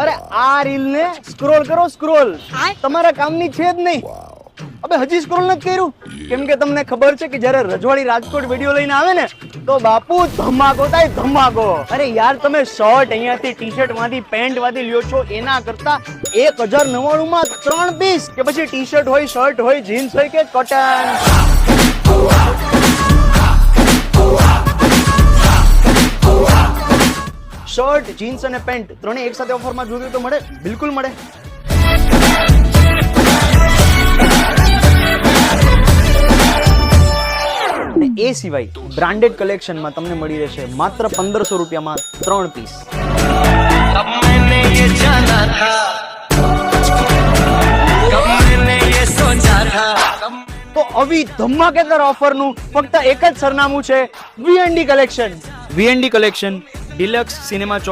અરે આ રીલ ને સ્ક્રોલ કરો, સ્ક્રોલ. તમારા કામની છે જ નહીં. અબે હજી સ્ક્રોલ નથી કર્યું? કેમ કે તમને ખબર છે કે જ્યારે રજવાડી રાજકોટ વિડીયો લઈને આવે ને તો બાપુ ધમાકો થાય, ધમાકો. અરે યાર, તમે શર્ટ અહીંયાથી, ટી શર્ટ માંથી, પેન્ટ માંથી લ્યો છો એના કરતા 1099 માં 3 પીસ, કે પછી ટી શર્ટ હોય, શર્ટ હોય, જીન્સ હોય કે કોટન. શર્ટ, જીન્સ અને પેન્ટ ત્રણે એક સાથે ઓફરમાં જોયું તો મળે, બિલકુલ મળે. એ સિવાય બ્રાન્ડેડ કલેક્શનમાં તમને મળી રહેશે માત્ર 1500 રૂપિયામાં 3 પીસ. તો આવી ધમાકેદાર ઓફરનું ફક્ત એક જ સરનામું છે VND collection. VND collection, deluxe cinema ચોક.